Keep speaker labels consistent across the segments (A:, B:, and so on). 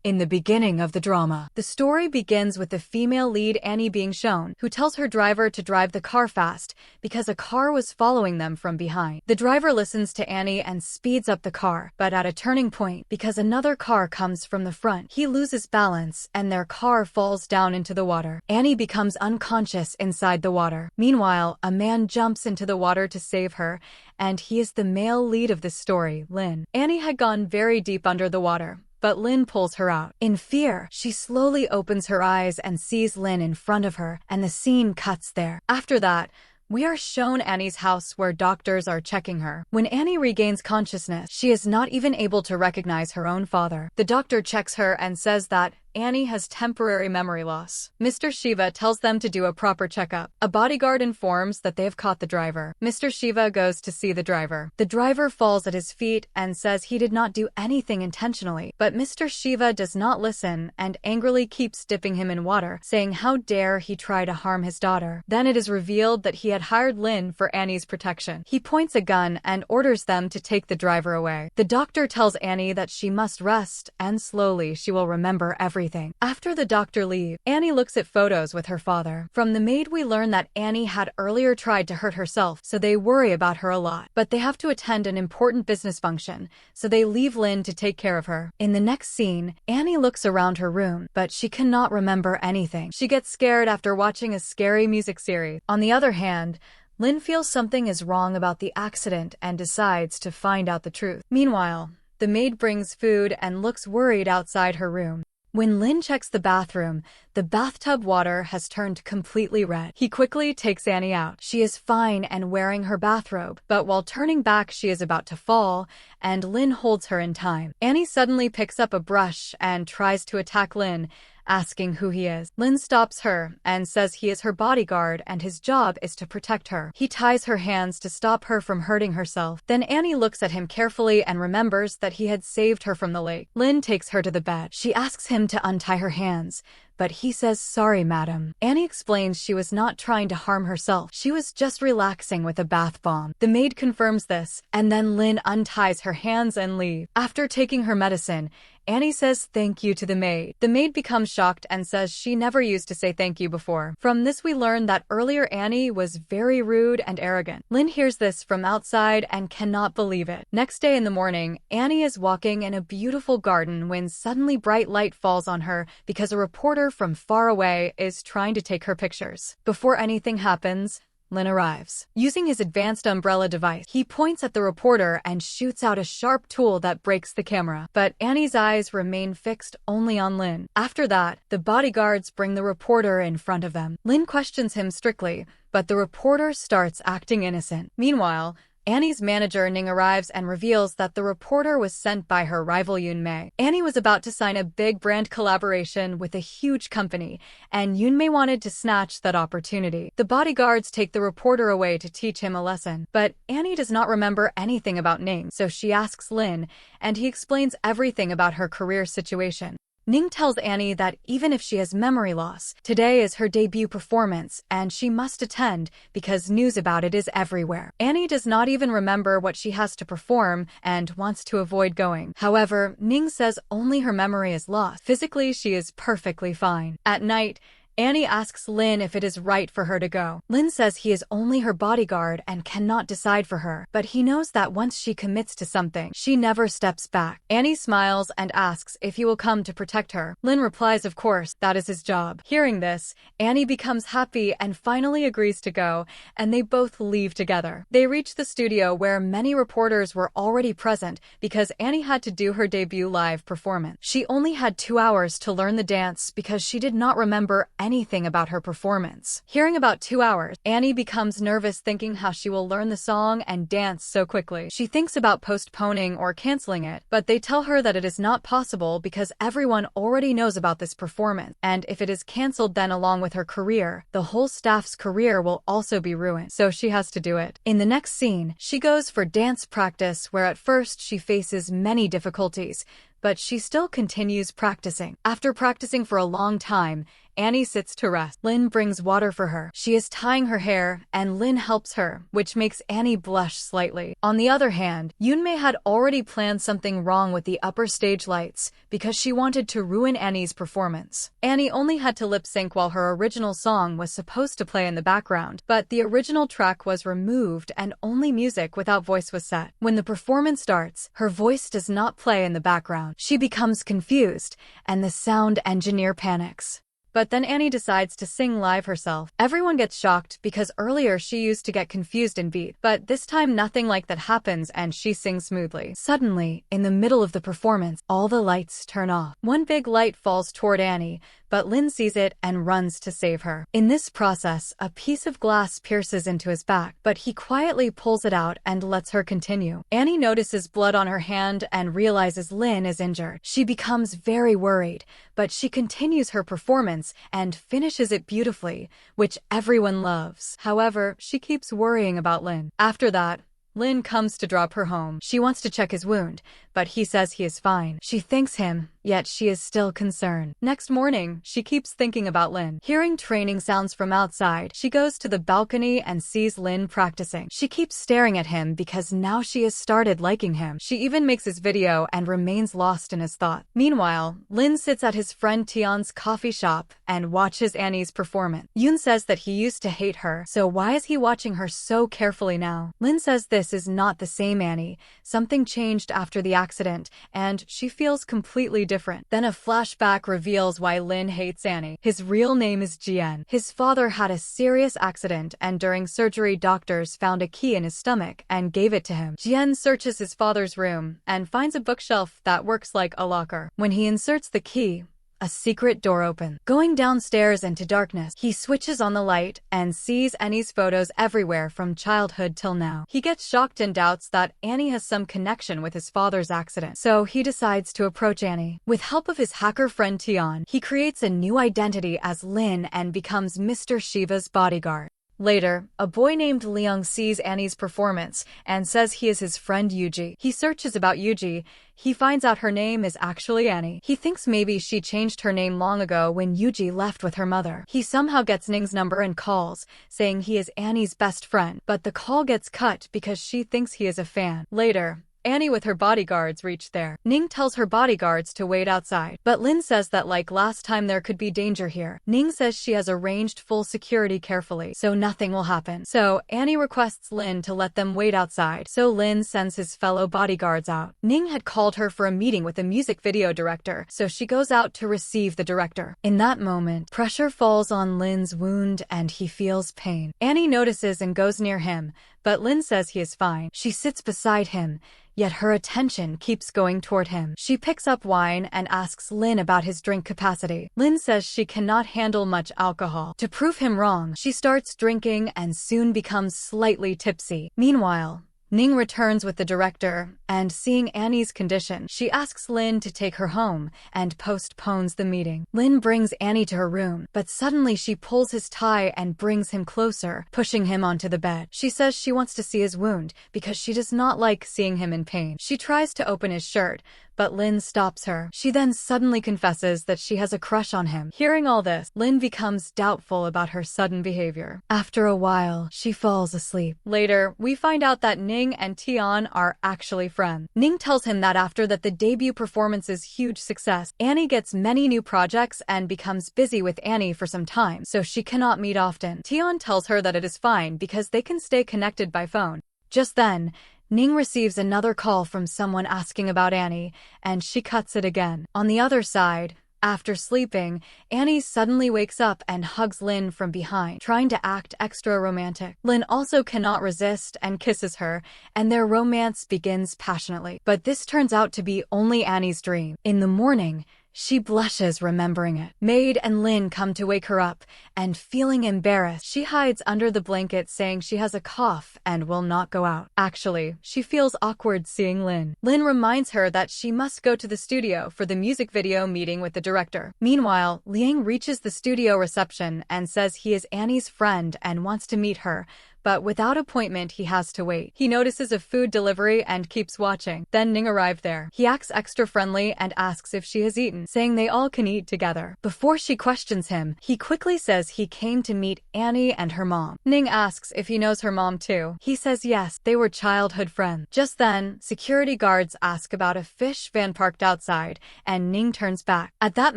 A: In the beginning of the drama, the story begins with the female lead Annie being shown, who tells her driver to drive the car fast because a car was following them from behind. The driver listens to Annie and speeds up the car, but at a turning point, because another car comes from the front, he loses balance and their car falls down into the water. Annie becomes unconscious inside the water. Meanwhile, a man jumps into the water to save her, and he is the male lead of the story, Lin. Annie had gone very deep under the water, but Lin pulls her out. In fear, she slowly opens her eyes and sees Lin in front of her, and the scene cuts there. After that, we are shown Annie's house where doctors are checking her. When Annie regains consciousness, she is not even able to recognize her own father. The doctor checks her and says that Annie has temporary memory loss. Mr. Shiva tells them to do a proper checkup. A bodyguard informs that they have caught the driver. Mr. Shiva goes to see the driver. The driver falls at his feet and says he did not do anything intentionally, but Mr. Shiva does not listen and angrily keeps dipping him in water, saying how dare he try to harm his daughter. Then it is revealed that he had hired Lin for Annie's protection. He points a gun and orders them to take the driver away. The doctor tells Annie that she must rest and slowly she will remember everything. After the doctor leaves, Annie looks at photos with her father. From the maid we learn that Annie had earlier tried to hurt herself, so they worry about her a lot. But they have to attend an important business function, so they leave Lin to take care of her. In the next scene, Annie looks around her room, but she cannot remember anything. She gets scared after watching a scary music series. On the other hand, Lin feels something is wrong about the accident and decides to find out the truth. Meanwhile, the maid brings food and looks worried outside her room. When Lin checks the bathroom, the bathtub water has turned completely red. He quickly takes Annie out. She is fine and wearing her bathrobe, but while turning back she is about to fall, and Lin holds her in time. Annie suddenly picks up a brush and tries to attack Lin, asking who he is. Lin stops her and says he is her bodyguard and his job is to protect her. He ties her hands to stop her from hurting herself. Then Annie looks at him carefully and remembers that he had saved her from the lake. Lin takes her to the bed. She asks him to untie her hands, but he says, "Sorry, madam." Annie explains she was not trying to harm herself. She was just relaxing with a bath bomb. The maid confirms this, and then Lin unties her hands and leaves. After taking her medicine, Annie says thank you to the maid. The maid becomes shocked and says she never used to say thank you before. From this we learn that earlier Annie was very rude and arrogant. Lin hears this from outside and cannot believe it. Next day in the morning, Annie is walking in a beautiful garden when suddenly bright light falls on her because a reporter from far away is trying to take her pictures. Before anything happens, Lin arrives. Using his advanced umbrella device, he points at the reporter and shoots out a sharp tool that breaks the camera. But Annie's eyes remain fixed only on Lin. After that, the bodyguards bring the reporter in front of them. Lin questions him strictly, but the reporter starts acting innocent. Meanwhile, Annie's manager Ning arrives and reveals that the reporter was sent by her rival Yoonmei. Annie was about to sign a big brand collaboration with a huge company, and Yoonmei wanted to snatch that opportunity. The bodyguards take the reporter away to teach him a lesson, but Annie does not remember anything about Ning, so she asks Lin, and he explains everything about her career situation. Ning tells Annie that even if she has memory loss, today is her debut performance and she must attend because news about it is everywhere. Annie does not even remember what she has to perform and wants to avoid going. However, Ning says only her memory is lost. Physically, she is perfectly fine. At night, Annie asks Lin if it is right for her to go. Lin says he is only her bodyguard and cannot decide for her, but he knows that once she commits to something, she never steps back. Annie smiles and asks if he will come to protect her. Lin replies of course, that is his job. Hearing this, Annie becomes happy and finally agrees to go, and they both leave together. They reach the studio where many reporters were already present because Annie had to do her debut live performance. She only had 2 hours to learn the dance because she did not remember anything about her performance. Hearing about 2 hours, Annie becomes nervous thinking how she will learn the song and dance so quickly. She thinks about postponing or canceling it, but they tell her that it is not possible because everyone already knows about this performance, and if it is cancelled then along with her career, the whole staff's career will also be ruined, so she has to do it. In the next scene, she goes for dance practice where at first she faces many difficulties, but she still continues practicing. After practicing for a long time, Annie sits to rest. Lin brings water for her. She is tying her hair, and Lin helps her, which makes Annie blush slightly. On the other hand, Yoonmei had already planned something wrong with the upper stage lights because she wanted to ruin Annie's performance. Annie only had to lip sync while her original song was supposed to play in the background, but the original track was removed and only music without voice was set. When the performance starts, her voice does not play in the background. She becomes confused, and the sound engineer panics. But then Annie decides to sing live herself. Everyone gets shocked because earlier she used to get confused in beat, but this time nothing like that happens and she sings smoothly. Suddenly, in the middle of the performance, all the lights turn off. One big light falls toward Annie, but Lin sees it and runs to save her. In this process, a piece of glass pierces into his back, but he quietly pulls it out and lets her continue. Annie notices blood on her hand and realizes Lin is injured. She becomes very worried, but she continues her performance and finishes it beautifully, which everyone loves. However, she keeps worrying about Lin. After that, Lin comes to drop her home. She wants to check his wound, but he says he is fine. She thanks him, yet she is still concerned. Next morning, she keeps thinking about Lin. Hearing training sounds from outside, she goes to the balcony and sees Lin practicing. She keeps staring at him because now she has started liking him. She even makes his video and remains lost in his thought. Meanwhile, Lin sits at his friend Tion's coffee shop and watches Annie's performance. Yoon says that he used to hate her, so why is he watching her so carefully now? Lin says this is not the same Annie. Something changed after the accident, and she feels completely different. Then a flashback reveals why Lin hates Annie. His real name is Jian. His father had a serious accident, and during surgery doctors found a key in his stomach and gave it to him. Jian searches his father's room and finds a bookshelf that works like a locker. When he inserts the key, a secret door opens. Going downstairs into darkness, he switches on the light and sees Annie's photos everywhere from childhood till now. He gets shocked and doubts that Annie has some connection with his father's accident, so he decides to approach Annie. With help of his hacker friend Tion, he creates a new identity as Lin and becomes Mr. Shiva's bodyguard. Later, a boy named Leung sees Annie's performance and says he is his friend Yuji. He searches about Yuji. He finds out her name is actually Annie. He thinks maybe she changed her name long ago when Yuji left with her mother. He somehow gets Ning's number and calls, saying he is Annie's best friend, but the call gets cut because she thinks he is a fan. Later, Annie with her bodyguards reach there. Ning tells her bodyguards to wait outside, but Lin says that like last time there could be danger here. Ning says she has arranged full security carefully, so nothing will happen. So Annie requests Lin to let them wait outside, so Lin sends his fellow bodyguards out. Ning had called her for a meeting with a music video director, so she goes out to receive the director. In that moment, pressure falls on Lin's wound and he feels pain. Annie notices and goes near him, but Lin says he is fine. She sits beside him, yet her attention keeps going toward him. She picks up wine and asks Lin about his drink capacity. Lin says she cannot handle much alcohol. To prove him wrong, she starts drinking and soon becomes slightly tipsy. Meanwhile, Ning returns with the director, and seeing Annie's condition, she asks Lin to take her home and postpones the meeting. Lin brings Annie to her room, but suddenly she pulls his tie and brings him closer, pushing him onto the bed. She says she wants to see his wound because she does not like seeing him in pain. She tries to open his shirt, but Lin stops her. She then suddenly confesses that she has a crush on him. Hearing all this, Lin becomes doubtful about her sudden behavior. After a while, she falls asleep. Later, we find out that Ning and Tion are actually friends. Ning tells him that after the debut performance's huge success, Annie gets many new projects and becomes busy with Annie for some time, so she cannot meet often. Tion tells her that it is fine because they can stay connected by phone. Just then, Ning receives another call from someone asking about Annie, and she cuts it again. On the other side, after sleeping, Annie suddenly wakes up and hugs Lin from behind, trying to act extra romantic. Lin also cannot resist and kisses her, and their romance begins passionately. But this turns out to be only Annie's dream. In the morning, she blushes remembering it. Maid and Lin come to wake her up, and feeling embarrassed, she hides under the blanket saying she has a cough and will not go out. Actually, she feels awkward seeing Lin. Lin reminds her that she must go to the studio for the music video meeting with the director. Meanwhile, Liang reaches the studio reception and says he is Annie's friend and wants to meet her, but without appointment he has to wait. He notices a food delivery and keeps watching. Then Ning arrived there. He acts extra friendly and asks if she has eaten, saying they all can eat together. Before she questions him, he quickly says he came to meet Annie and her mom. Ning asks if he knows her mom too. He says yes, they were childhood friends. Just then, security guards ask about a fish van parked outside, and Ning turns back. At that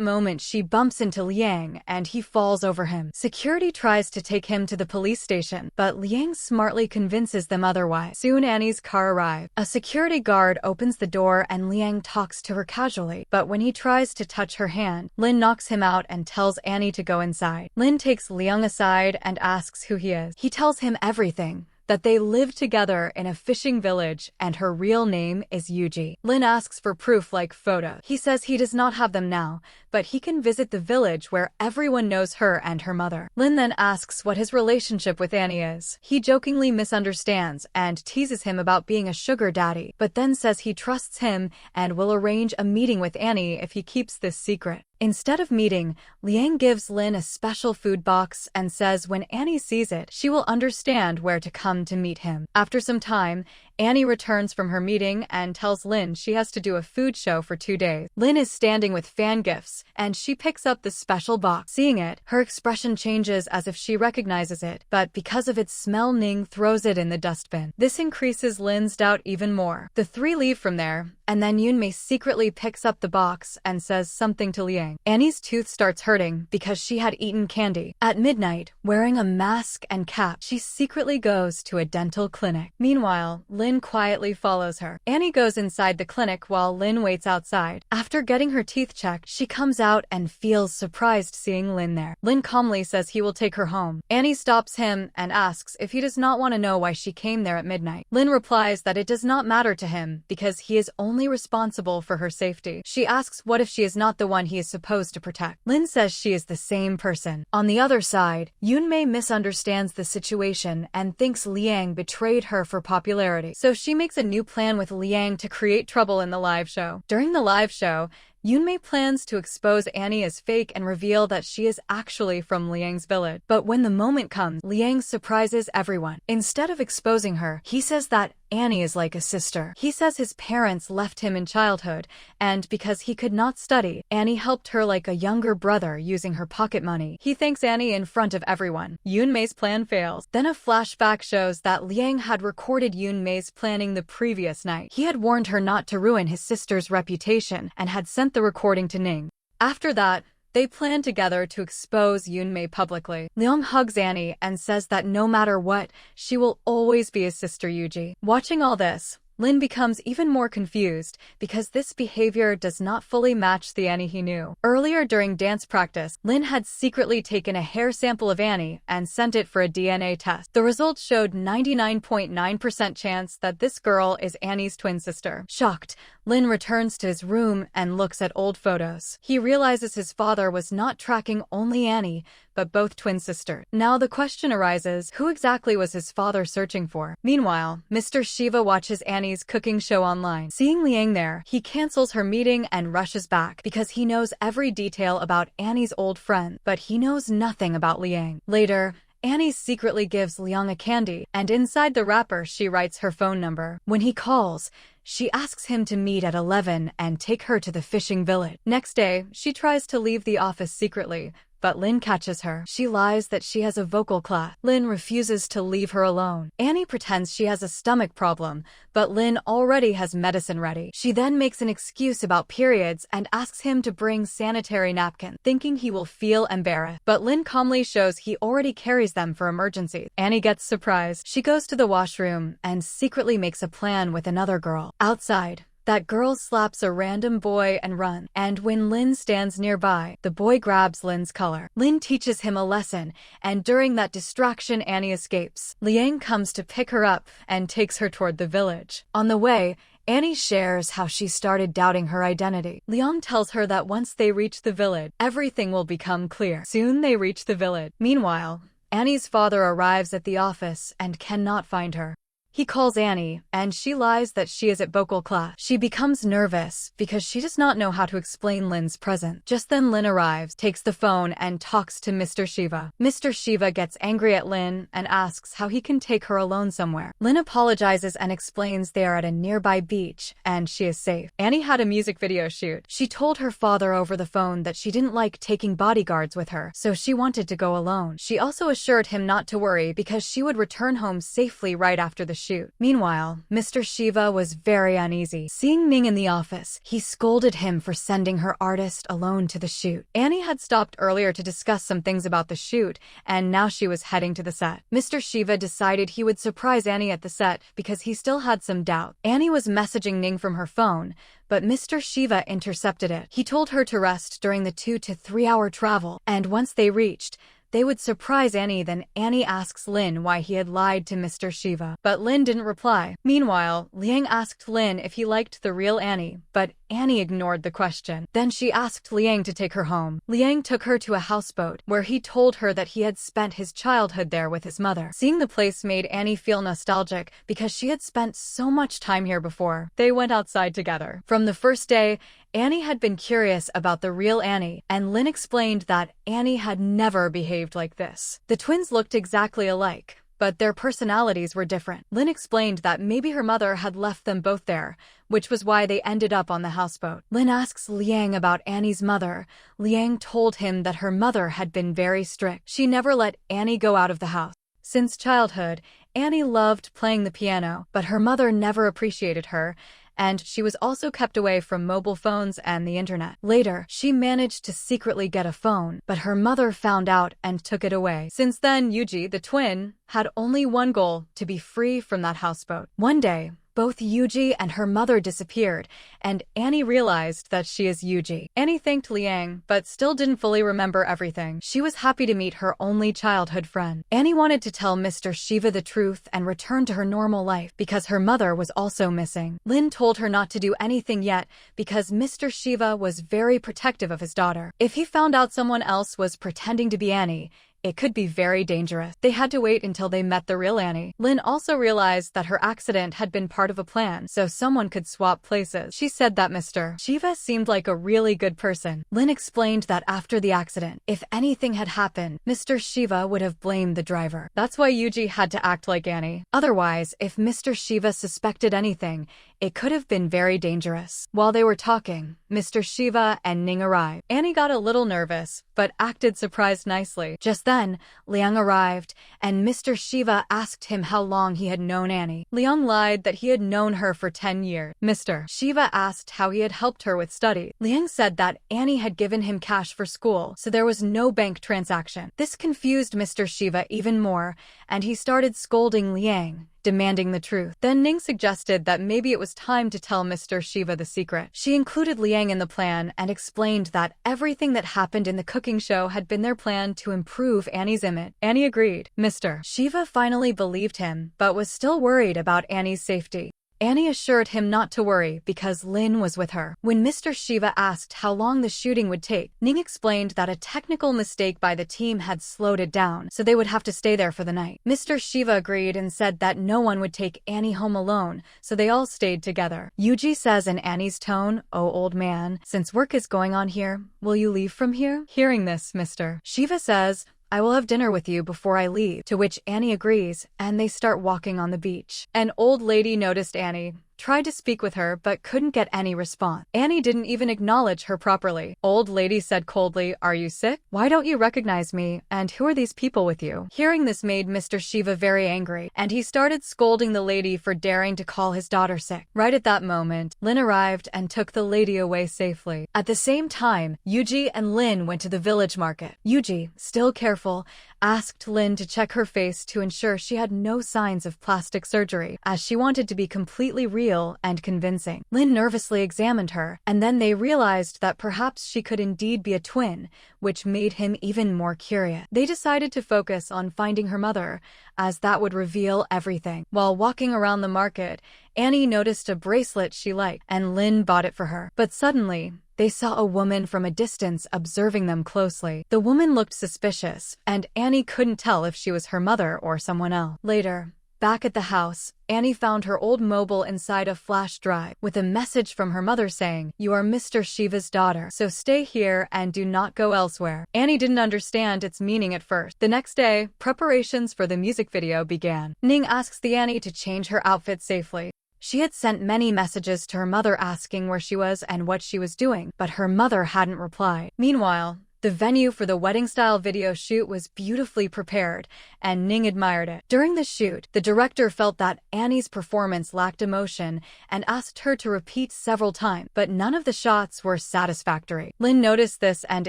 A: moment, she bumps into Liang, and he falls over him. Security tries to take him to the police station, but Liang smartly convinces them otherwise. Soon Annie's car arrives. A security guard opens the door and Liang talks to her casually, but when he tries to touch her hand, Lin knocks him out and tells Annie to go inside. Lin takes Liang aside and asks who he is. He tells him everything, that they live together in a fishing village and her real name is Yuji. Lin asks for proof like photos. He says he does not have them now, but he can visit the village where everyone knows her and her mother. Lin then asks what his relationship with Annie is. He jokingly misunderstands and teases him about being a sugar daddy, but then says he trusts him and will arrange a meeting with Annie if he keeps this secret. Instead of meeting, Liang gives Lin a special food box and says when Annie sees it, she will understand where to come to meet him. After some time, Annie returns from her meeting and tells Lin she has to do a food show for 2 days. Lin is standing with fan gifts, and she picks up the special box. Seeing it, her expression changes as if she recognizes it, but because of its smell, Ning throws it in the dustbin. This increases Lin's doubt even more. The three leave from there, and then Yunmei secretly picks up the box and says something to Liang. Annie's tooth starts hurting because she had eaten candy. At midnight, wearing a mask and cap, she secretly goes to a dental clinic. Meanwhile, Lin quietly follows her. Annie goes inside the clinic while Lin waits outside. After getting her teeth checked, she comes out and feels surprised seeing Lin there. Lin calmly says he will take her home. Annie stops him and asks if he does not want to know why she came there at midnight. Lin replies that it does not matter to him because he is only responsible for her safety. She asks what if she is not the one he is supposed to protect. Lin says she is the same person. On the other side, Yunmei misunderstands the situation and thinks Liang betrayed her for popularity. So she makes a new plan with Liang to create trouble in the live show. During the live show, Yunmei plans to expose Annie as fake and reveal that she is actually from Liang's village. But when the moment comes, Liang surprises everyone. Instead of exposing her, he says that Annie is like a sister. He says his parents left him in childhood, and because he could not study, Annie helped her like a younger brother using her pocket money. He thanks Annie in front of everyone. Yunmei's plan fails. Then a flashback shows that Liang had recorded Yunmei's planning the previous night. He had warned her not to ruin his sister's reputation and had sent the recording to Ning. After that, they plan together to expose Yunmei publicly. Liang hugs Annie and says that no matter what, she will always be his sister Yuji. Watching all this, Lin becomes even more confused because this behavior does not fully match the Annie he knew. Earlier during dance practice, Lin had secretly taken a hair sample of Annie and sent it for a DNA test. The results showed 99.9% chance that this girl is Annie's twin sister. Shocked, Lin returns to his room and looks at old photos. He realizes his father was not tracking only Annie, but both twin sisters. Now the question arises, who exactly was his father searching for? Meanwhile, Mr. Shiva watches Annie's cooking show online. Seeing Liang there, he cancels her meeting and rushes back because he knows every detail about Annie's old friend, but he knows nothing about Liang. Later, Annie secretly gives Liang a candy, and inside the wrapper she writes her phone number. When he calls, she asks him to meet at 11 and take her to the fishing village. Next day, she tries to leave the office secretly, but Lin catches her. She lies that she has a vocal class. Lin refuses to leave her alone. Annie pretends she has a stomach problem, but Lin already has medicine ready. She then makes an excuse about periods and asks him to bring sanitary napkins, thinking he will feel embarrassed. But Lin calmly shows he already carries them for emergencies. Annie gets surprised. She goes to the washroom and secretly makes a plan with another girl. Outside, that girl slaps a random boy and runs, and when Lin stands nearby, the boy grabs Lin's collar. Lin teaches him a lesson, and during that distraction Annie escapes. Liang comes to pick her up and takes her toward the village. On the way, Annie shares how she started doubting her identity. Liang tells her that once they reach the village, everything will become clear. Soon they reach the village. Meanwhile, Annie's father arrives at the office and cannot find her. He calls Annie, and she lies that she is at vocal class. She becomes nervous because she does not know how to explain Lin's presence. Just then Lin arrives, takes the phone, and talks to Mr. Shiva. Mr. Shiva gets angry at Lin and asks how he can take her alone somewhere. Lin apologizes and explains they are at a nearby beach and she is safe. Annie had a music video shoot. She told her father over the phone that she didn't like taking bodyguards with her, so she wanted to go alone. She also assured him not to worry because she would return home safely right after the shoot. Meanwhile, Mr. Shiva was very uneasy. Seeing Ning in the office, he scolded him for sending her artist alone to the shoot. Annie had stopped earlier to discuss some things about the shoot, and now she was heading to the set. Mr. Shiva decided he would surprise Annie at the set because he still had some doubt. Annie was messaging Ning from her phone, but Mr. Shiva intercepted it. He told her to rest during the 2 to 3 hour travel, and once they reached, they would surprise Annie. Then Annie asks Lin why he had lied to Mr. Shiva, but Lin didn't reply. Meanwhile, Liang asked Lin if he liked the real Annie, but Annie ignored the question. Then she asked Liang to take her home. Liang took her to a houseboat, where he told her that he had spent his childhood there with his mother. Seeing the place made Annie feel nostalgic because she had spent so much time here before. They went outside together. From the first day, Annie had been curious about the real Annie, and Lin explained that Annie had never behaved like this. The twins looked exactly alike, but their personalities were different. Lin explained that maybe her mother had left them both there, which was why they ended up on the houseboat. Lin asks Liang about Annie's mother. Liang told him that her mother had been very strict. She never let Annie go out of the house. Since childhood, Annie loved playing the piano, but her mother never appreciated her, and she was also kept away from mobile phones and the internet. Later, she managed to secretly get a phone, but her mother found out and took it away. Since then, Yuji, the twin, had only one goal: to be free from that houseboat. One day, both Yuji and her mother disappeared, and Annie realized that she is Yuji. Annie thanked Liang, but still didn't fully remember everything. She was happy to meet her only childhood friend. Annie wanted to tell Mr. Shiva the truth and return to her normal life, because her mother was also missing. Lin told her not to do anything yet, because Mr. Shiva was very protective of his daughter. If he found out someone else was pretending to be Annie, it could be very dangerous. They had to wait until they met the real Annie. Lin also realized that her accident had been part of a plan, so someone could swap places. She said that Mr. Shiva seemed like a really good person. Lin explained that after the accident, if anything had happened, Mr. Shiva would have blamed the driver. That's why Yuji had to act like Annie. Otherwise, if Mr. Shiva suspected anything, it could have been very dangerous. While they were talking, Mr. Shiva and Ning arrived. Annie got a little nervous, but acted surprised nicely. Just then, Liang arrived, and Mr. Shiva asked him how long he had known Annie. Liang lied that he had known her for 10 years. Mr. Shiva asked how he had helped her with study. Liang said that Annie had given him cash for school, so there was no bank transaction. This confused Mr. Shiva even more, and he started scolding Liang, demanding the truth. Then Ning suggested that maybe it was time to tell Mr. Shiva the secret. She included Liang in the plan and explained that everything that happened in the cooking show had been their plan to improve Annie's image. Annie agreed. Mr. Shiva finally believed him, but was still worried about Annie's safety. Annie assured him not to worry because Lin was with her. When Mr. Shiva asked how long the shooting would take, Ning explained that a technical mistake by the team had slowed it down, so they would have to stay there for the night. Mr. Shiva agreed and said that no one would take Annie home alone, so they all stayed together. Yuji says in Annie's tone, "Oh, old man, since work is going on here, will you leave from here?" Hearing this, Mr. Shiva says, "I will have dinner with you before I leave," to which Annie agrees, and they start walking on the beach. An old lady noticed Annie, tried to speak with her, but couldn't get any response. Annie didn't even acknowledge her properly. Old lady said coldly, "Are you sick? Why don't you recognize me? And who are these people with you?" Hearing this made Mr. Shiva very angry, and he started scolding the lady for daring to call his daughter sick. Right at that moment, Lin arrived and took the lady away safely. At the same time, Yuji and Lin went to the village market. Yuji, still careful, asked Lin to check her face to ensure she had no signs of plastic surgery, as she wanted to be completely real and convincing. Lin nervously examined her, and then they realized that perhaps she could indeed be a twin, which made him even more curious. They decided to focus on finding her mother, as that would reveal everything. While walking around the market, Annie noticed a bracelet she liked, and Lin bought it for her. But suddenly, they saw a woman from a distance observing them closely. The woman looked suspicious, and Annie couldn't tell if she was her mother or someone else. Later, Back at the house, Annie found her old mobile inside a flash drive with a message from her mother saying, "You are Mr. Shiva's daughter, so stay here and do not go elsewhere." Annie didn't understand its meaning at first. The next day, preparations for the music video began. Ning asks the Annie to change her outfit safely. She had sent many messages to her mother asking where she was and what she was doing, but her mother hadn't replied. Meanwhile, the venue for the wedding-style video shoot was beautifully prepared, and Ning admired it. During the shoot, the director felt that Annie's performance lacked emotion and asked her to repeat several times, but none of the shots were satisfactory. Lin noticed this and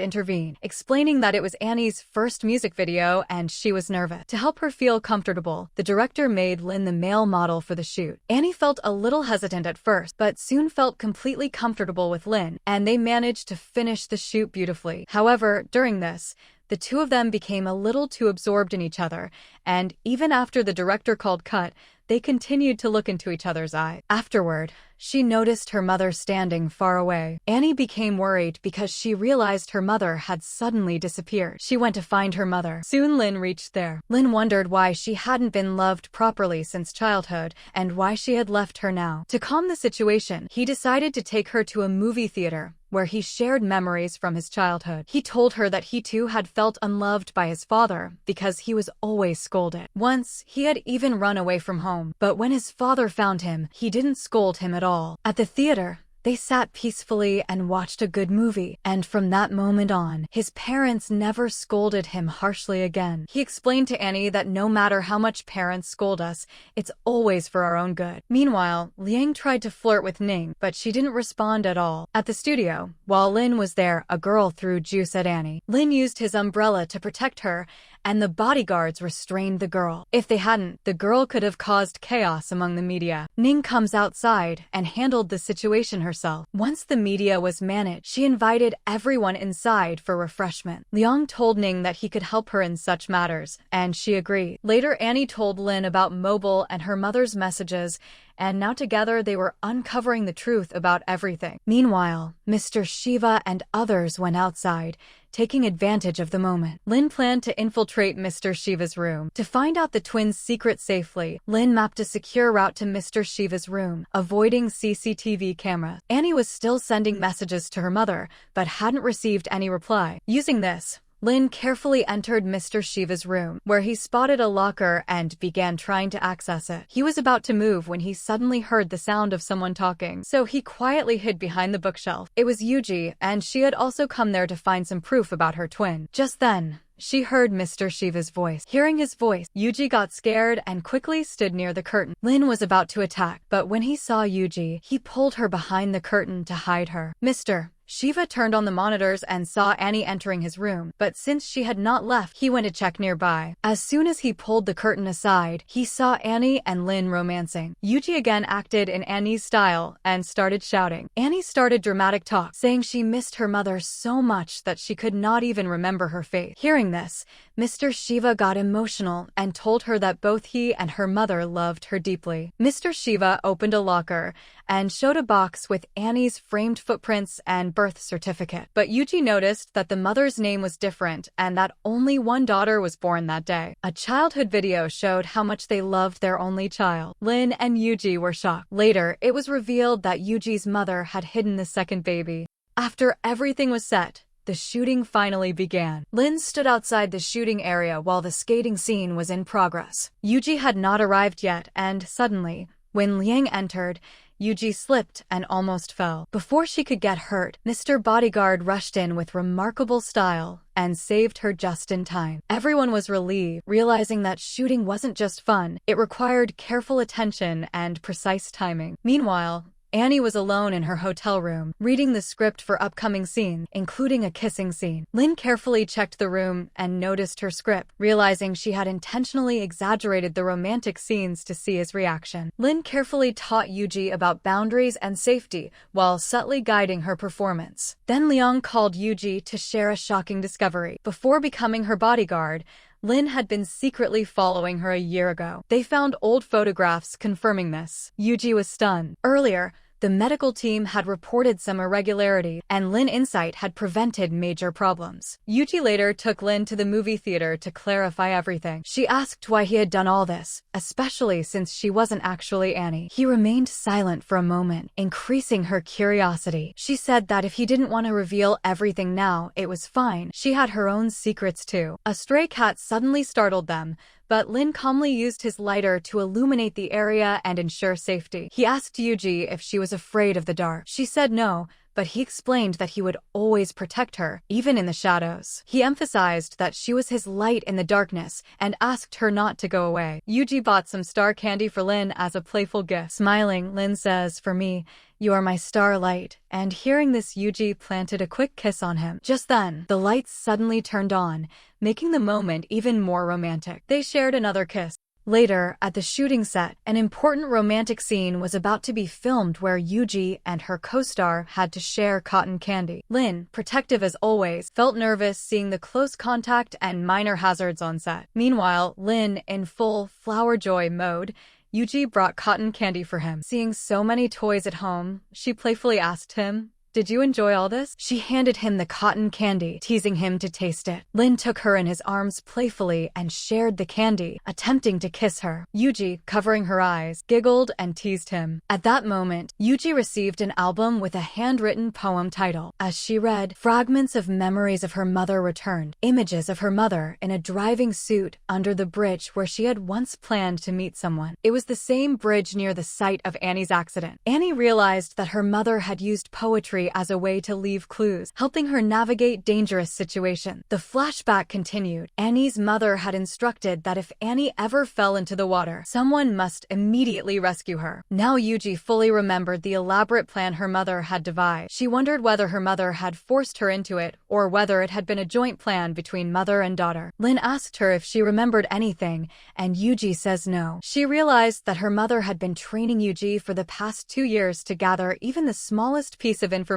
A: intervened, explaining that it was Annie's first music video and she was nervous. To help her feel comfortable, the director made Lin the male model for the shoot. Annie felt a little hesitant at first, but soon felt completely comfortable with Lin, and they managed to finish the shoot beautifully. However, during this, the two of them became a little too absorbed in each other, and even after the director called cut, they continued to look into each other's eyes. Afterward, she noticed her mother standing far away. Annie became worried because she realized her mother had suddenly disappeared. She went to find her mother. Soon Lin reached there. Lin wondered why she hadn't been loved properly since childhood and why she had left her now. To calm the situation, he decided to take her to a movie theater where he shared memories from his childhood. He told her that he too had felt unloved by his father because he was always scolded. Once, he had even run away from home, but when his father found him, he didn't scold him at all. At the theater, they sat peacefully and watched a good movie, and from that moment on, his parents never scolded him harshly again. He explained to Annie that no matter how much parents scold us, it's always for our own good. Meanwhile, Liang tried to flirt with Ning, but she didn't respond at all. At the studio, while Lin was there, a girl threw juice at Annie. Lin used his umbrella to protect her, and the bodyguards restrained the girl. If they hadn't, the girl could have caused chaos among the media. Ning comes outside and handled the situation herself. Once the media was managed, she invited everyone inside for refreshment. Liang told Ning that he could help her in such matters, and she agreed. Later, Annie told Lin about mobile and her mother's messages, and now together they were uncovering the truth about everything. Meanwhile, Mr. Shiva and others went outside, taking advantage of the moment. Lin planned to infiltrate Mr. Shiva's room. To find out the twins' secret safely, Lin mapped a secure route to Mr. Shiva's room, avoiding CCTV cameras. Annie was still sending messages to her mother, but hadn't received any reply. Using this, Lin carefully entered Mr. Shiva's room, where he spotted a locker and began trying to access it. He was about to move when he suddenly heard the sound of someone talking, so he quietly hid behind the bookshelf. It was Yuji, and she had also come there to find some proof about her twin. Just then, she heard Mr. Shiva's voice. Hearing his voice, Yuji got scared and quickly stood near the curtain. Lin was about to attack, but when he saw Yuji, he pulled her behind the curtain to hide her. Mr. Shiva turned on the monitors and saw Annie entering his room, but since she had not left, he went to check nearby. As soon as he pulled the curtain aside, he saw Annie and Lin romancing. Yuji again acted in Annie's style and started shouting. Annie started dramatic talk, saying she missed her mother so much that she could not even remember her face. Hearing this, Mr. Shiva got emotional and told her that both he and her mother loved her deeply. Mr. Shiva opened a locker and showed a box with Annie's framed footprints and birth certificate. But Yuji noticed that the mother's name was different and that only one daughter was born that day. A childhood video showed how much they loved their only child. Lin and Yuji were shocked. Later, it was revealed that Yuji's mother had hidden the second baby. After everything was set, the shooting finally began. Lin stood outside the shooting area while the skating scene was in progress. Yuji had not arrived yet, and suddenly, when Liang entered, Yuji slipped and almost fell. Before she could get hurt, Mr. Bodyguard rushed in with remarkable style and saved her just in time. Everyone was relieved, realizing that shooting wasn't just fun, it required careful attention and precise timing. Meanwhile, Annie was alone in her hotel room, reading the script for upcoming scenes, including a kissing scene. Lin carefully checked the room and noticed her script, realizing she had intentionally exaggerated the romantic scenes to see his reaction. Lin carefully taught Yuji about boundaries and safety while subtly guiding her performance. Then Liang called Yuji to share a shocking discovery. Before becoming her bodyguard, Lin had been secretly following her a year ago. They found old photographs confirming this. Yuji was stunned. Earlier, The medical team had reported some irregularity, and Lin Insight had prevented major problems. Yuji later took Lin to the movie theater to clarify everything. She asked why he had done all this, especially since she wasn't actually Annie. He remained silent for a moment, increasing her curiosity. She said that if he didn't want to reveal everything now, it was fine. She had her own secrets too. A stray cat suddenly startled them, but Lin calmly used his lighter to illuminate the area and ensure safety. He asked Yuji if she was afraid of the dark. She said no, but he explained that he would always protect her, even in the shadows. He emphasized that she was his light in the darkness and asked her not to go away. Yuji bought some star candy for Lin as a playful gift. Smiling, Lin says, "For me, you are my starlight," and hearing this, Yuji planted a quick kiss on him. Just then, the lights suddenly turned on, making the moment even more romantic. They shared another kiss. Later, at the shooting set, an important romantic scene was about to be filmed where Yuji and her co-star had to share cotton candy. Lin, protective as always, felt nervous seeing the close contact and minor hazards on set. Meanwhile, Lin, in full flower joy mode, Yuji brought cotton candy for him. Seeing so many toys at home, she playfully asked him, "Did you enjoy all this?" She handed him the cotton candy, teasing him to taste it. Lin took her in his arms playfully and shared the candy, attempting to kiss her. Yuji, covering her eyes, giggled and teased him. At that moment, Yuji received an album with a handwritten poem title. As she read, fragments of memories of her mother returned, images of her mother in a driving suit under the bridge where she had once planned to meet someone. It was the same bridge near the site of Annie's accident. Annie realized that her mother had used poetry as a way to leave clues, helping her navigate dangerous situations. The flashback continued. Annie's mother had instructed that if Annie ever fell into the water, someone must immediately rescue her. Now Yuji fully remembered the elaborate plan her mother had devised. She wondered whether her mother had forced her into it, or whether it had been a joint plan between mother and daughter. Lin asked her if she remembered anything, and Yuji says no. She realized that her mother had been training Yuji for the past 2 years to gather even the smallest piece of information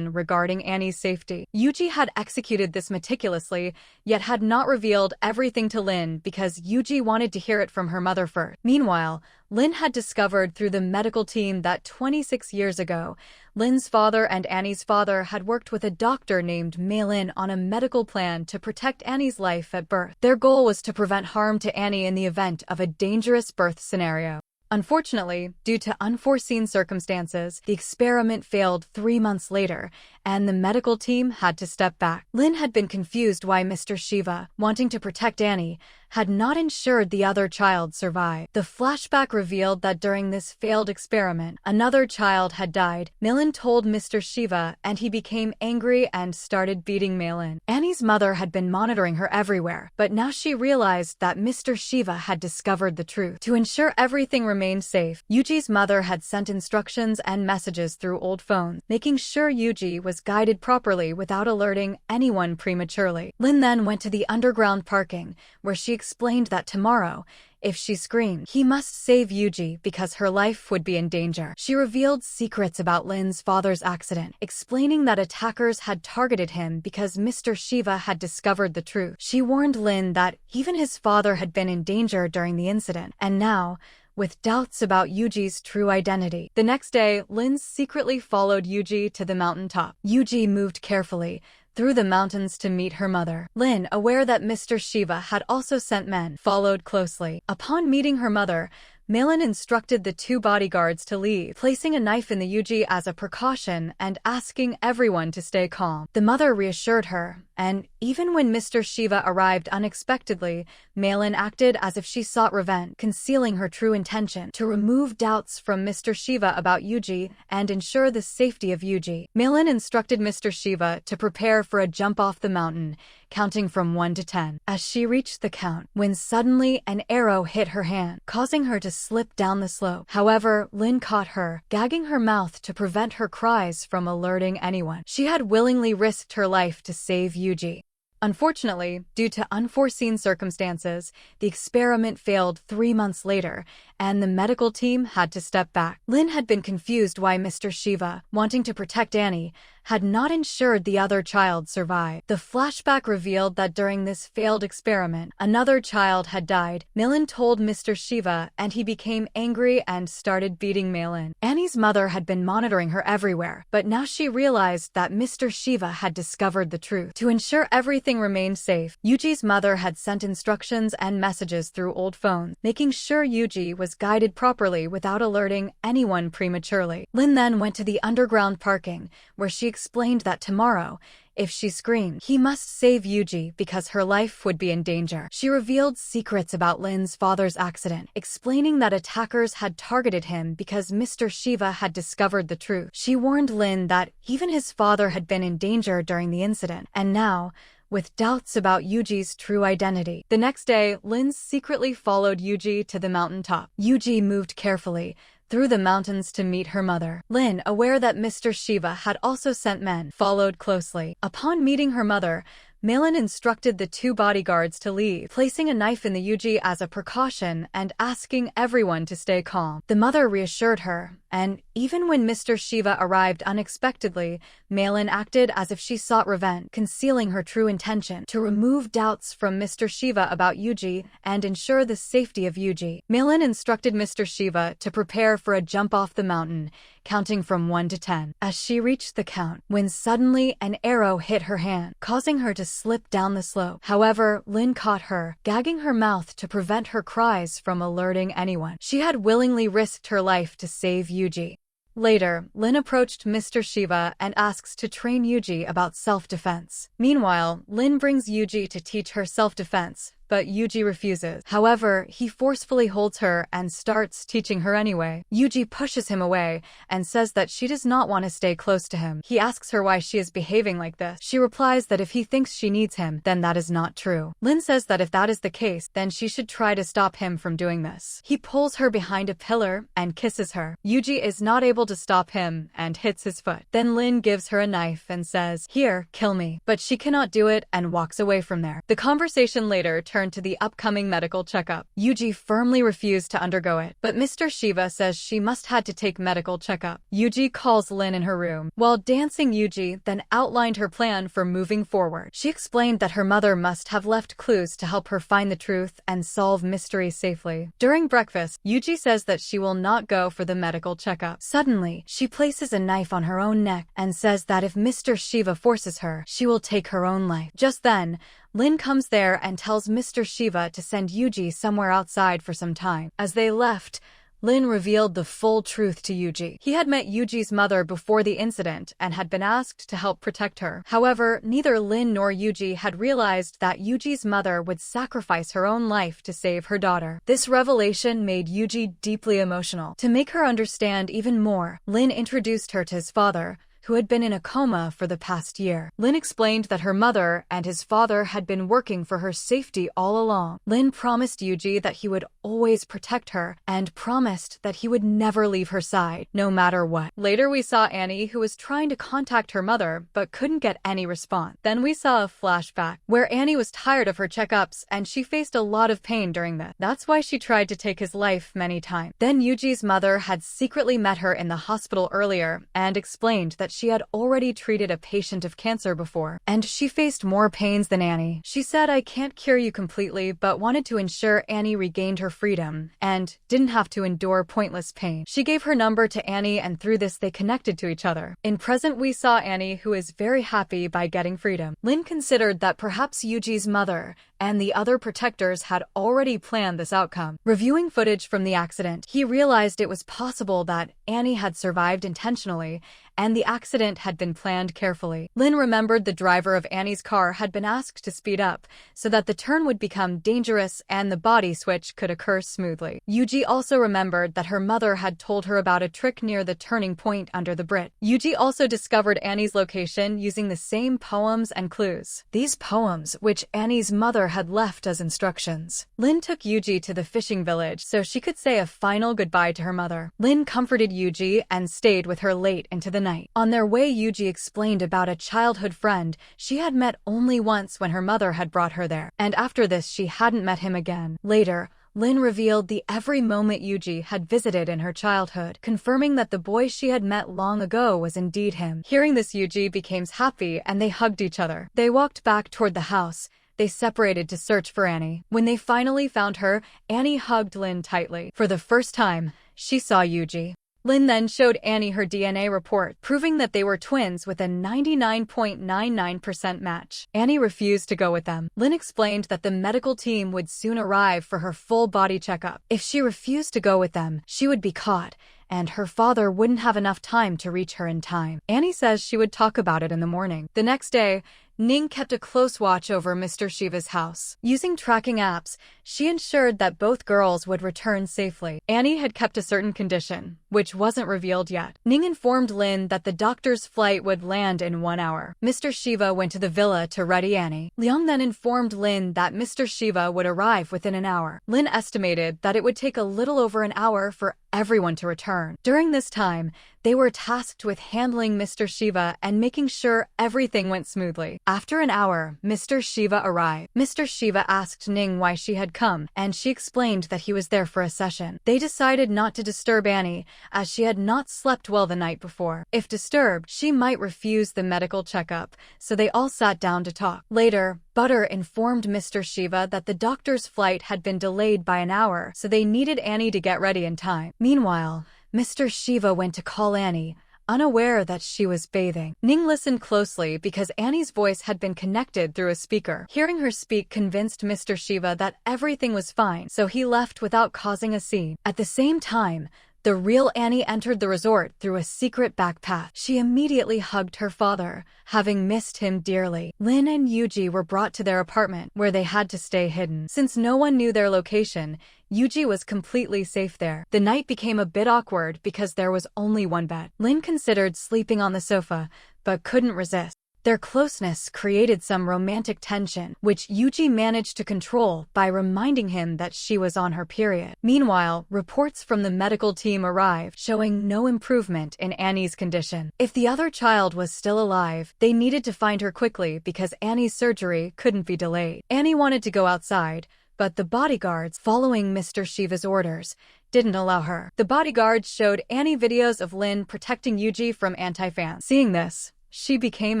A: regarding Annie's safety. Yuji had executed this meticulously, yet had not revealed everything to Lin because Yuji wanted to hear it from her mother first. Meanwhile, Lin had discovered through the medical team that 26 years ago, Lin's father and Annie's father had worked with a doctor named Malin on a medical plan to protect Annie's life at birth. Their goal was to prevent harm to Annie in the event of a dangerous birth scenario. Unfortunately, due to unforeseen circumstances, the experiment failed 3 months later, and the medical team had to step back. Lin had been confused why Mr. Shiva, wanting to protect Annie, had not ensured the other child survived. The flashback revealed that during this failed experiment, another child had died. Malin told Mr. Shiva, and he became angry and started beating Malin. Annie's mother had been monitoring her everywhere, but now she realized that Mr. Shiva had discovered the truth. To ensure everything remained safe, Yuji's mother had sent instructions and messages through old phones, making sure Yuji was guided properly without alerting anyone prematurely. Lin then went to the underground parking, where she explained that tomorrow, if she screamed, he must save Yuji because her life would be in danger. She revealed secrets about Lin's father's accident, explaining that attackers had targeted him because Mr. Shiva had discovered the truth. She warned Lin that even his father had been in danger during the incident, and now, with doubts about Yuji's true identity. The next day, Lin secretly followed Yuji to the mountaintop. Yuji moved carefully through the mountains to meet her mother. Lin, aware that Mr. Shiva had also sent men, followed closely. Upon meeting her mother, Malin instructed the 2 bodyguards to leave, placing a knife in the Yuji as a precaution and asking everyone to stay calm. The mother reassured her, and even when Mr. Shiva arrived unexpectedly, Malin acted as if she sought revenge, concealing her true intention to remove doubts from Mr. Shiva about Yuji and ensure the safety of Yuji. Malin instructed Mr. Shiva to prepare for a jump off the mountain, counting from 1 to 10. As she reached the count, when suddenly an arrow hit her hand, causing her to slip down the slope. However, Lin caught her, gagging her mouth to prevent her cries from alerting anyone. She had willingly risked her life to save Yuji. Unfortunately, due to unforeseen circumstances, the experiment failed 3 months later, and the medical team had to step back. Lin had been confused why Mr. Shiva, wanting to protect Annie, had not ensured the other child survived. The flashback revealed that during this failed experiment, another child had died. Milin told Mr. Shiva, and he became angry and started beating Milin. Annie's mother had been monitoring her everywhere, but now she realized that Mr. Shiva had discovered the truth. To ensure everything remained safe, Yuji's mother had sent instructions and messages through old phones, making sure Yuji was guided properly without alerting anyone prematurely. Lin then went to the underground parking, where she explained that tomorrow, if she screamed, he must save Yuji because her life would be in danger. She revealed secrets about Lin's father's accident, explaining that attackers had targeted him because Mr. Shiva had discovered the truth. She warned Lin that even his father had been in danger during the incident, and now, with doubts about Yuji's true identity. The next day, Lin secretly followed Yuji to the mountaintop. Yuji moved carefully through the mountains to meet her mother. Lin, aware that Mr. Shiva had also sent men, followed closely. Upon meeting her mother, Milin instructed the two bodyguards to leave, placing a knife in the Yuji as a precaution and asking everyone to stay calm. The mother reassured her, and even when Mr. Shiva arrived unexpectedly, Milin acted as if she sought revenge, concealing her true intention to remove doubts from Mr. Shiva about Yuji and ensure the safety of Yuji. Milin instructed Mr. Shiva to prepare for a jump off the mountain, counting from 1 to 10. As she reached the count, when suddenly an arrow hit her hand, causing her to slip down the slope. However, Lin caught her, gagging her mouth to prevent her cries from alerting anyone. She had willingly risked her life to save Yuji. Later, Lin approached Mr. Shiva and asks to train Yuji about self-defense. Meanwhile, Lin brings Yuji to teach her self-defense, but Yuji refuses. However, he forcefully holds her and starts teaching her anyway. Yuji pushes him away and says that she does not want to stay close to him. He asks her why she is behaving like this. She replies that if he thinks she needs him, then that is not true. Lin says that if that is the case, then she should try to stop him from doing this. He pulls her behind a pillar and kisses her. Yuji is not able to stop him and hits his foot. Then Lin gives her a knife and says, "Here, kill me." But she cannot do it and walks away from there. The conversation later turned to the upcoming medical checkup. Yuji firmly refused to undergo it, but Mr. Shiva says she must had to take medical checkup. Yuji calls Lin in her room. While dancing, Yuji then outlined her plan for moving forward. She explained that her mother must have left clues to help her find the truth and solve mysteries safely. During breakfast, Yuji says that she will not go for the medical checkup. Suddenly, she places a knife on her own neck and says that if Mr. Shiva forces her, she will take her own life. Just then, Lin comes there and tells Mr. Shiva to send Yuji somewhere outside for some time. As they left, Lin revealed the full truth to Yuji. He had met Yuji's mother before the incident and had been asked to help protect her. However, neither Lin nor Yuji had realized that Yuji's mother would sacrifice her own life to save her daughter. This revelation made Yuji deeply emotional. To make her understand even more, Lin introduced her to his father, who had been in a coma for the past year. Lin explained that her mother and his father had been working for her safety all along. Lin promised Yuji that he would always protect her and promised that he would never leave her side, no matter what. Later we saw Annie, who was trying to contact her mother but couldn't get any response. Then we saw a flashback where Annie was tired of her checkups and she faced a lot of pain during this. That's why she tried to take his life many times. Then Yuji's mother had secretly met her in the hospital earlier and explained that she had already treated a patient of cancer before, and she faced more pains than Annie. She said, "I can't cure you completely," but wanted to ensure Annie regained her freedom and didn't have to endure pointless pain. She gave her number to Annie, and through this they connected to each other. In present, we saw Annie, who is very happy by getting freedom. Lin considered that perhaps Yuji's mother and the other protectors had already planned this outcome. Reviewing footage from the accident, he realized it was possible that Annie had survived intentionally and the accident had been planned carefully. Lin remembered the driver of Annie's car had been asked to speed up so that the turn would become dangerous and the body switch could occur smoothly. Yuji also remembered that her mother had told her about a trick near the turning point under the bridge. Yuji also discovered Annie's location using the same poems and clues. These poems, which Annie's mother had left as instructions. Lin took Yuji to the fishing village so she could say a final goodbye to her mother. Lin comforted Yuji and stayed with her late into the night. On their way, Yuji explained about a childhood friend she had met only once when her mother had brought her there, and after this she hadn't met him again. Later, Lin revealed the every moment Yuji had visited in her childhood, confirming that the boy she had met long ago was indeed him. Hearing this, Yuji became happy and they hugged each other. They walked back toward the house. They separated to search for Annie. When they finally found her, Annie hugged Lin tightly. For the first time, she saw Yuji. Lin then showed Annie her DNA report, proving that they were twins with a 99.99% match. Annie refused to go with them. Lin explained that the medical team would soon arrive for her full body checkup. If she refused to go with them, she would be caught, and her father wouldn't have enough time to reach her in time. Annie says she would talk about it in the morning. The next day, Ning kept a close watch over Mr. Shiva's house. Using tracking apps, she ensured that both girls would return safely. Annie had kept a certain condition, which wasn't revealed yet. Ning informed Lin that the doctor's flight would land in 1 hour. Mr. Shiva went to the villa to ready Annie. Liang then informed Lin that Mr. Shiva would arrive within an hour. Lin estimated that it would take a little over an hour for everyone to return. During this time, they were tasked with handling Mr. Shiva and making sure everything went smoothly. After an hour, Mr. Shiva arrived. Mr. Shiva asked Ning why she had come, and she explained that he was there for a session. They decided not to disturb Annie, as she had not slept well the night before. If disturbed, she might refuse the medical checkup, so they all sat down to talk. Later, Butter informed Mr. Shiva that the doctor's flight had been delayed by an hour, so they needed Annie to get ready in time. Meanwhile, Mr. Shiva went to call Annie, unaware that she was bathing. Ning listened closely because Annie's voice had been connected through a speaker. Hearing her speak convinced Mr. Shiva that everything was fine, so he left without causing a scene. At the same time, the real Annie entered the resort through a secret back path. She immediately hugged her father, having missed him dearly. Lin and Yuji were brought to their apartment, where they had to stay hidden. Since no one knew their location, Yuji was completely safe there. The night became a bit awkward because there was only one bed. Lin considered sleeping on the sofa, but couldn't resist. Their closeness created some romantic tension, which Yuji managed to control by reminding him that she was on her period. Meanwhile, reports from the medical team arrived, showing no improvement in Annie's condition. If the other child was still alive, they needed to find her quickly because Annie's surgery couldn't be delayed. Annie wanted to go outside, but the bodyguards, following Mr. Shiva's orders, didn't allow her. The bodyguards showed Annie videos of Lin protecting Yuji from anti-fans. Seeing this, she became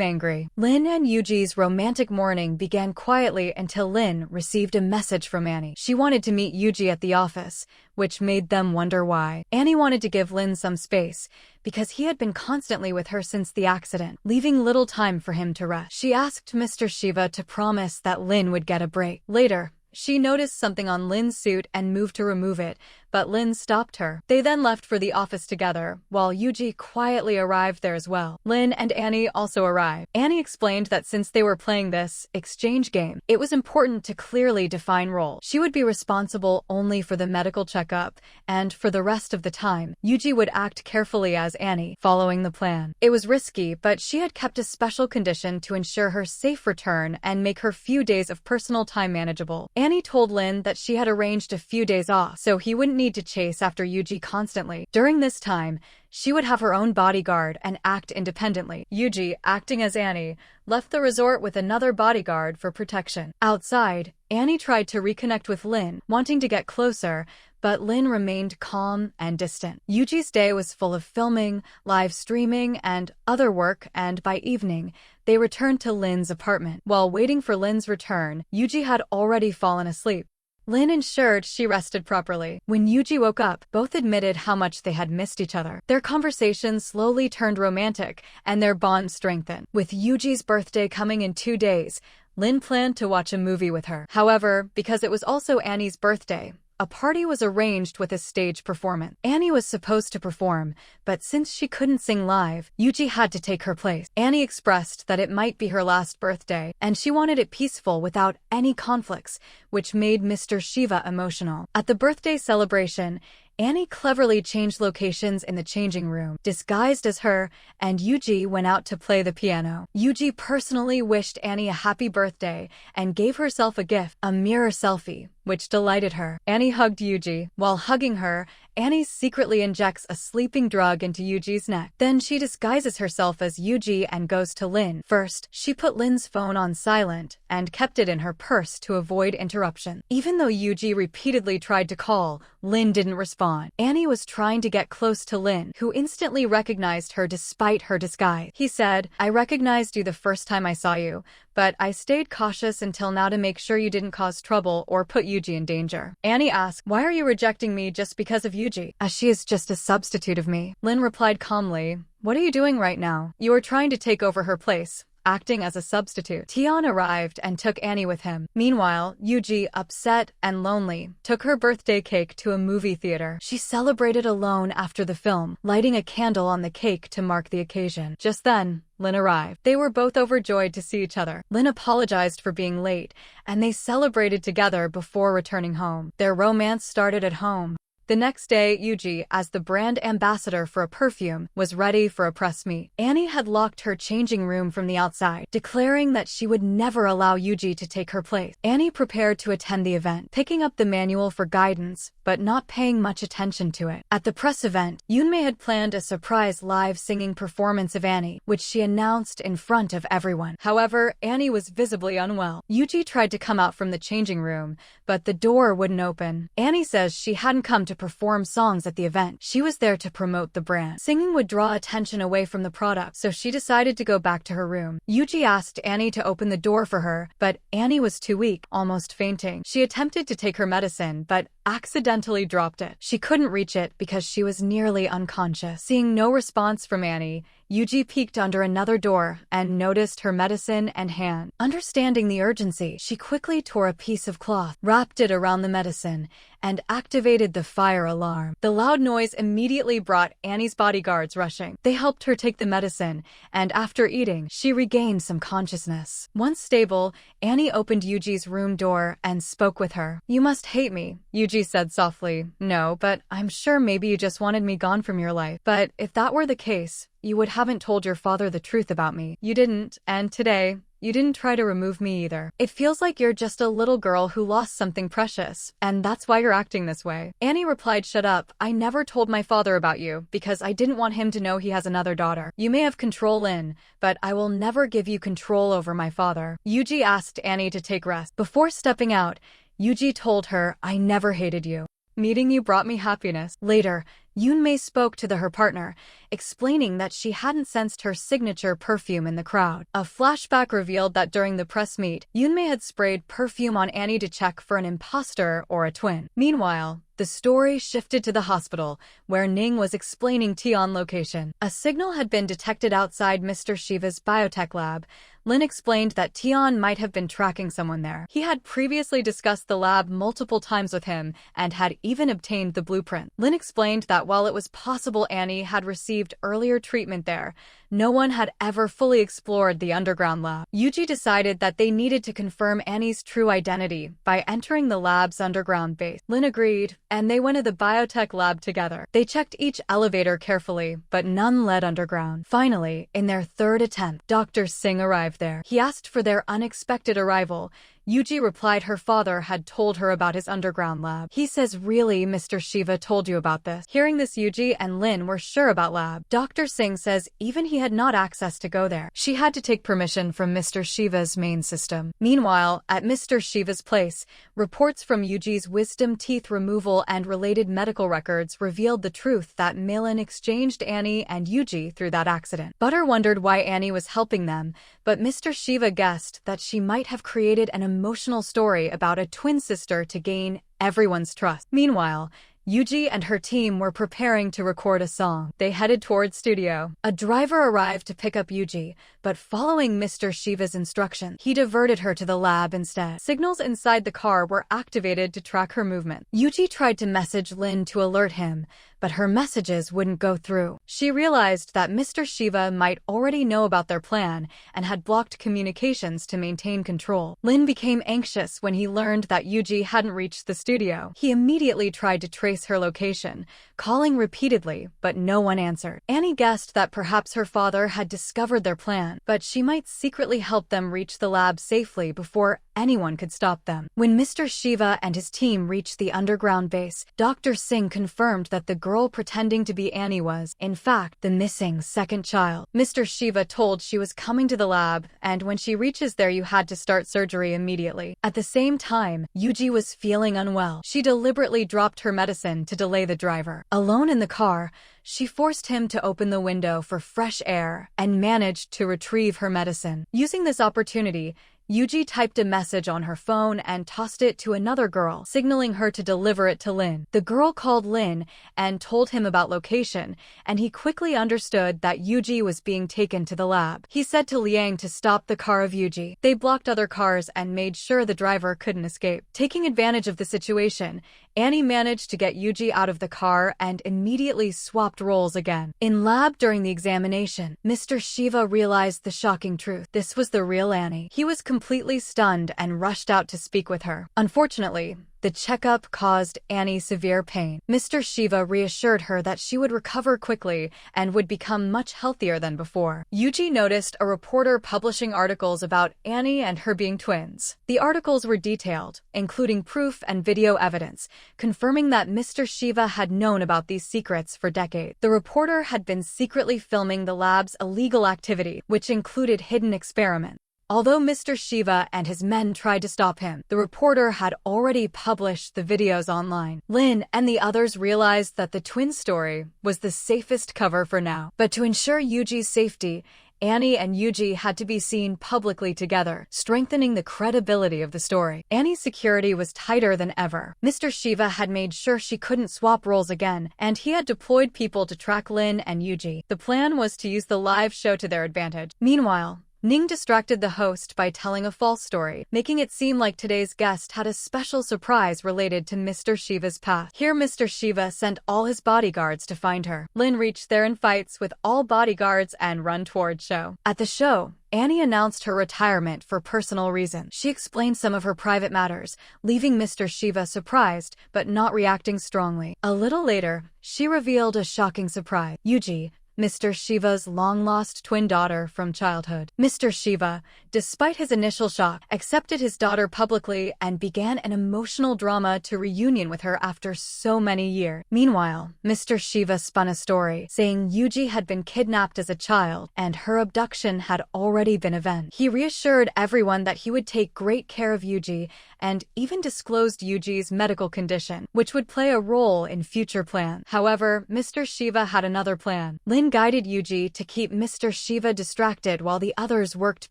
A: angry. Lin and Yuji's romantic morning began quietly until Lin received a message from Annie. She wanted to meet Yuji at the office, which made them wonder why. Annie wanted to give Lin some space, because he had been constantly with her since the accident, leaving little time for him to rest. She asked Mr. Shiva to promise that Lin would get a break. Later, she noticed something on Lin's suit and moved to remove it, but Lin stopped her. They then left for the office together, while Yuji quietly arrived there as well. Lin and Annie also arrived. Annie explained that since they were playing this exchange game, it was important to clearly define roles. She would be responsible only for the medical checkup, and for the rest of the time, Yuji would act carefully as Annie, following the plan. It was risky, but she had kept a special condition to ensure her safe return and make her few days of personal time manageable. Annie told Lin that she had arranged a few days off, so he wouldn't need to chase after Yuji constantly. During this time, she would have her own bodyguard and act independently. Yuji, acting as Annie, left the resort with another bodyguard for protection. Outside, Annie tried to reconnect with Lin, wanting to get closer, but Lin remained calm and distant. Yuji's day was full of filming, live streaming, and other work, and by evening, they returned to Lin's apartment. While waiting for Lin's return, Yuji had already fallen asleep. Lin ensured she rested properly. When Yuji woke up, both admitted how much they had missed each other. Their conversation slowly turned romantic, and their bond strengthened. With Yuji's birthday coming in 2 days, Lin planned to watch a movie with her. However, because it was also Annie's birthday, a party was arranged with a stage performance. Annie was supposed to perform, but since she couldn't sing live, Yuji had to take her place. Annie expressed that it might be her last birthday, and she wanted it peaceful without any conflicts, which made Mr. Shiva emotional. At the birthday celebration, Annie cleverly changed locations in the changing room, disguised as her, and Yuji went out to play the piano. Yuji personally wished Annie a happy birthday and gave herself a gift, a mirror selfie, which delighted her. Annie hugged Yuji. While hugging her, Annie secretly injects a sleeping drug into Yuji's neck. Then she disguises herself as Yuji and goes to Lin. First, she put Lin's phone on silent and kept it in her purse to avoid interruption. Even though Yuji repeatedly tried to call, Lin didn't respond. Annie was trying to get close to Lin, who instantly recognized her despite her disguise. He said, "I recognized you the first time I saw you, but I stayed cautious until now to make sure you didn't cause trouble or put Yuji in danger." Annie asked, "Why are you rejecting me just because of Yuji?" "As she is just a substitute of me." Lin replied calmly, "What are you doing right now? You are trying to take over her place, acting as a substitute." Tion arrived and took Annie with him. Meanwhile, Yuji, upset and lonely, took her birthday cake to a movie theater. She celebrated alone after the film, lighting a candle on the cake to mark the occasion. Just then, Lin arrived. They were both overjoyed to see each other. Lin apologized for being late, and they celebrated together before returning home. Their romance started at home. The next day, Yuji, as the brand ambassador for a perfume, was ready for a press meet. Annie had locked her changing room from the outside, declaring that she would never allow Yuji to take her place. Annie prepared to attend the event, picking up the manual for guidance, but not paying much attention to it. At the press event, Yoonmei had planned a surprise live singing performance of Annie, which she announced in front of everyone. However, Annie was visibly unwell. Yuji tried to come out from the changing room, but the door wouldn't open. Annie says she hadn't come to perform songs at the event. She was there to promote the brand. Singing would draw attention away from the product, so she decided to go back to her room. Yuji asked Annie to open the door for her, but Annie was too weak, almost fainting. She attempted to take her medicine, but accidentally dropped it. She couldn't reach it because she was nearly unconscious. Seeing no response from Annie, Yuji peeked under another door and noticed her medicine and hand. Understanding the urgency, she quickly tore a piece of cloth, wrapped it around the medicine, and activated the fire alarm. The loud noise immediately brought Annie's bodyguards rushing. They helped her take the medicine, and after eating, she regained some consciousness. Once stable, Annie opened Yuji's room door and spoke with her. "You must hate me," Yuji said softly. "No, but I'm sure maybe you just wanted me gone from your life. But if that were the case, you would haven't told your father the truth about me. You didn't, and today, you didn't try to remove me either. It feels like you're just a little girl who lost something precious, and that's why you're acting this way." Annie replied, "Shut up. I never told my father about you, because I didn't want him to know he has another daughter. You may have control in, but I will never give you control over my father." Yuji asked Annie to take rest. Before stepping out, Yuji told her, "I never hated you. Meeting you brought me happiness." Later, Yoonmei spoke to her partner, explaining that she hadn't sensed her signature perfume in the crowd. A flashback revealed that during the press meet, Yoonmei had sprayed perfume on Annie to check for an imposter or a twin. Meanwhile, the story shifted to the hospital, where Ning was explaining Tion's location. A signal had been detected outside Mr. Shiva's biotech lab. Lin explained that Tion might have been tracking someone there. He had previously discussed the lab multiple times with him and had even obtained the blueprint. Lin explained that while it was possible Annie had received earlier treatment there, no one had ever fully explored the underground lab. Yuji decided that they needed to confirm Annie's true identity by entering the lab's underground base. Lin agreed, and they went to the biotech lab together. They checked each elevator carefully, but none led underground. Finally, in their third attempt, Dr. Singh arrived there. He asked for their unexpected arrival. Yuji replied her father had told her about his underground lab. He says, "Really, Mr. Shiva told you about this?" Hearing this, Yuji and Lin were sure about lab. Dr. Singh says even he had not access to go there. She had to take permission from Mr. Shiva's main system. Meanwhile, at Mr. Shiva's place, reports from Yuji's wisdom teeth removal and related medical records revealed the truth that Malin exchanged Annie and Yuji through that accident. Butter wondered why Annie was helping them, but Mr. Shiva guessed that she might have created an emotional story about a twin sister to gain everyone's trust. Meanwhile, Yuji and her team were preparing to record a song. They headed towards studio. A driver arrived to pick up Yuji, but following Mr. Shiva's instructions, he diverted her to the lab instead. Signals inside the car were activated to track her movement. Yuji tried to message Lin to alert him, but her messages wouldn't go through. She realized that Mr. Shiva might already know about their plan and had blocked communications to maintain control. Lin became anxious when he learned that Yuji hadn't reached the studio. He immediately tried to trace her location, calling repeatedly, but no one answered. Annie guessed that perhaps her father had discovered their plan, but she might secretly help them reach the lab safely before anyone could stop them. When Mr. Shiva and his team reached the underground base, Dr. Singh confirmed that the girl pretending to be Annie was, in fact, the missing second child. Mr. Shiva told she was coming to the lab, and when she reaches there you had to start surgery immediately. At the same time, Yuji was feeling unwell. She deliberately dropped her medicine to delay the driver. Alone in the car, she forced him to open the window for fresh air and managed to retrieve her medicine. Using this opportunity, Yuji typed a message on her phone and tossed it to another girl, signaling her to deliver it to Lin. The girl called Lin and told him about location, and he quickly understood that Yuji was being taken to the lab. He said to Liang to stop the car of Yuji. They blocked other cars and made sure the driver couldn't escape. Taking advantage of the situation, Annie managed to get Yuji out of the car and immediately swapped roles again. In lab during the examination, Mr. Shiva realized the shocking truth. This was the real Annie. He was completely stunned and rushed out to speak with her. Unfortunately, the checkup caused Annie severe pain. Mr. Shiva reassured her that she would recover quickly and would become much healthier than before. Yuji noticed a reporter publishing articles about Annie and her being twins. The articles were detailed, including proof and video evidence, confirming that Mr. Shiva had known about these secrets for decades. The reporter had been secretly filming the lab's illegal activity, which included hidden experiments. Although Mr. Shiva and his men tried to stop him, the reporter had already published the videos online. Lin and the others realized that the twin story was the safest cover for now. But to ensure Yuji's safety, Annie and Yuji had to be seen publicly together, strengthening the credibility of the story. Annie's security was tighter than ever. Mr. Shiva had made sure she couldn't swap roles again, and he had deployed people to track Lin and Yuji. The plan was to use the live show to their advantage. Meanwhile, Ning distracted the host by telling a false story, making it seem like today's guest had a special surprise related to Mr. Shiva's past. Here Mr. Shiva sent all his bodyguards to find her. Lin reached there in fights with all bodyguards and run toward show. At the show, Annie announced her retirement for personal reasons. She explained some of her private matters, leaving Mr. Shiva surprised but not reacting strongly. A little later, she revealed a shocking surprise. Yuji, Mr. Shiva's long-lost twin daughter from childhood. Mr. Shiva, despite his initial shock, accepted his daughter publicly and began an emotional drama to reunion with her after so many years. Meanwhile, Mr. Shiva spun a story, saying Yuji had been kidnapped as a child and her abduction had already been avenged. He reassured everyone that he would take great care of Yuji and even disclosed Yuji's medical condition, which would play a role in future plans. However, Mr. Shiva had another plan. Lin guided Yuji to keep Mr. Shiva distracted while the others worked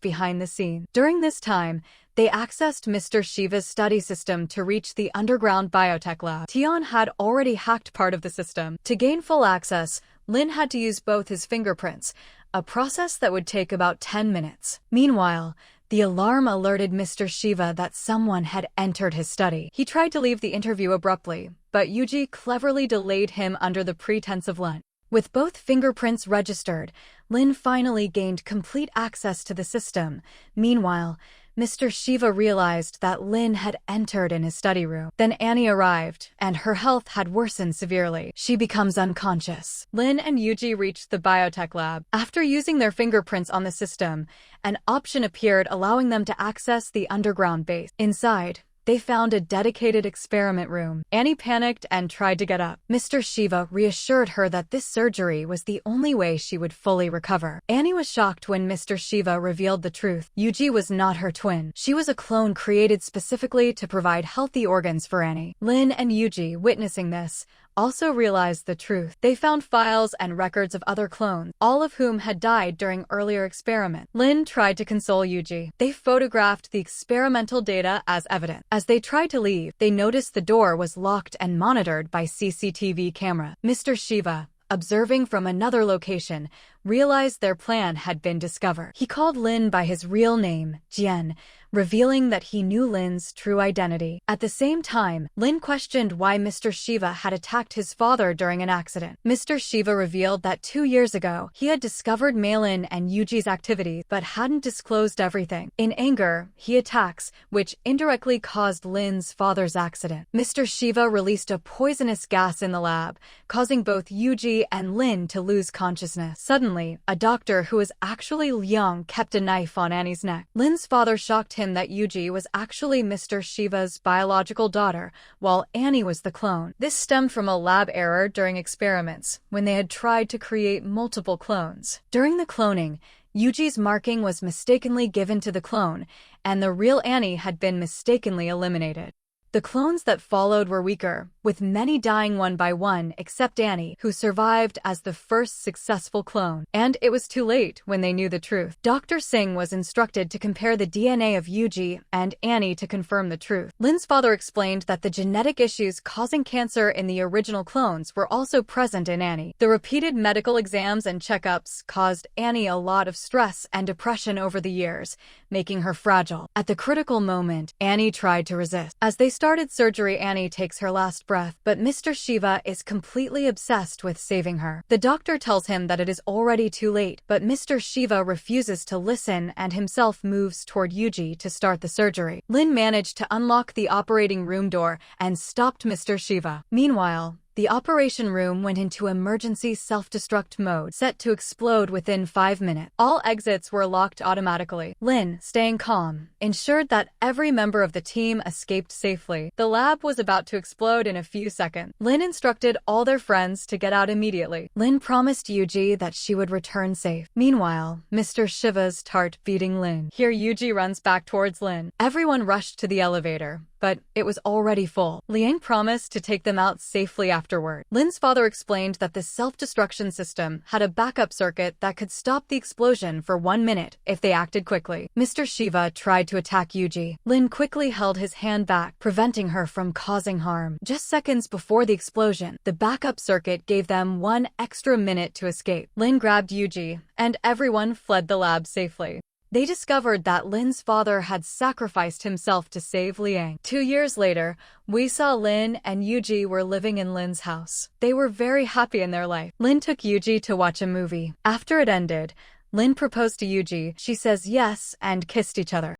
A: behind the scenes. During this time, they accessed Mr. Shiva's study system to reach the underground biotech lab. Tion had already hacked part of the system. To gain full access, Lin had to use both his fingerprints, a process that would take about 10 minutes. Meanwhile, the alarm alerted Mr. Shiva that someone had entered his study. He tried to leave the interview abruptly, but Yuji cleverly delayed him under the pretense of lunch. With both fingerprints registered, Lin finally gained complete access to the system. Meanwhile, Mr. Shiva realized that Lin had entered in his study room. Then Annie arrived, and her health had worsened severely. She becomes unconscious. Lin and Yuji reached the biotech lab. After using their fingerprints on the system, an option appeared allowing them to access the underground base. Inside, they found a dedicated experiment room. Annie panicked and tried to get up. Mr. Shiva reassured her that this surgery was the only way she would fully recover. Annie was shocked when Mr. Shiva revealed the truth. Yuji was not her twin. She was a clone created specifically to provide healthy organs for Annie. Lin and Yuji, witnessing this, also realized the truth. They found files and records of other clones, all of whom had died during earlier experiments. Lin tried to console Yuji. They photographed the experimental data as evidence. As they tried to leave, they noticed the door was locked and monitored by CCTV camera. Mr. Shiva, observing from another location, realized their plan had been discovered. He called Lin by his real name, Jian, revealing that he knew Lin's true identity. At the same time, Lin questioned why Mr. Shiva had attacked his father during an accident. Mr. Shiva revealed that 2 years ago, he had discovered Malin and Yuji's activities but hadn't disclosed everything. In anger, he attacks, which indirectly caused Lin's father's accident. Mr. Shiva released a poisonous gas in the lab, causing both Yuji and Lin to lose consciousness. Suddenly, a doctor who was actually Liang kept a knife on Annie's neck. Lin's father shocked him that Yuji was actually Mr. Shiva's biological daughter, while Annie was the clone. This stemmed from a lab error during experiments, when they had tried to create multiple clones. During the cloning, Yuji's marking was mistakenly given to the clone, and the real Annie had been mistakenly eliminated. The clones that followed were weaker, with many dying one by one except Annie, who survived as the first successful clone. And it was too late when they knew the truth. Dr. Singh was instructed to compare the DNA of Yuji and Annie to confirm the truth. Lin's father explained that the genetic issues causing cancer in the original clones were also present in Annie. The repeated medical exams and checkups caused Annie a lot of stress and depression over the years, making her fragile. At the critical moment, Annie tried to resist. As they started surgery, Annie takes her last breath, but Mr. Shiva is completely obsessed with saving her. The doctor tells him that it is already too late, but Mr. Shiva refuses to listen and himself moves toward Yuji to start the surgery. Lin managed to unlock the operating room door and stopped Mr. Shiva. Meanwhile, the operation room went into emergency self-destruct mode, set to explode within 5 minutes. All exits were locked automatically. Lin, staying calm, ensured that every member of the team escaped safely. The lab was about to explode in a few seconds. Lin instructed all their friends to get out immediately. Lin promised Yuji that she would return safe. Meanwhile, Mr. Shiva's tart beating Lin. Here Yuji runs back towards Lin. Everyone rushed to the elevator, but it was already full. Liang promised to take them out safely afterward. Lin's father explained that the self-destruction system had a backup circuit that could stop the explosion for 1 minute if they acted quickly. Mr. Shiva tried to attack Yuji. Lin quickly held his hand back, preventing her from causing harm. Just seconds before the explosion, the backup circuit gave them 1 extra minute to escape. Lin grabbed Yuji, and everyone fled the lab safely. They discovered that Lin's father had sacrificed himself to save Liang. 2 years later, we saw Lin and Yuji were living in Lin's house. They were very happy in their life. Lin took Yuji to watch a movie. After it ended, Lin proposed to Yuji. She says yes and kissed each other.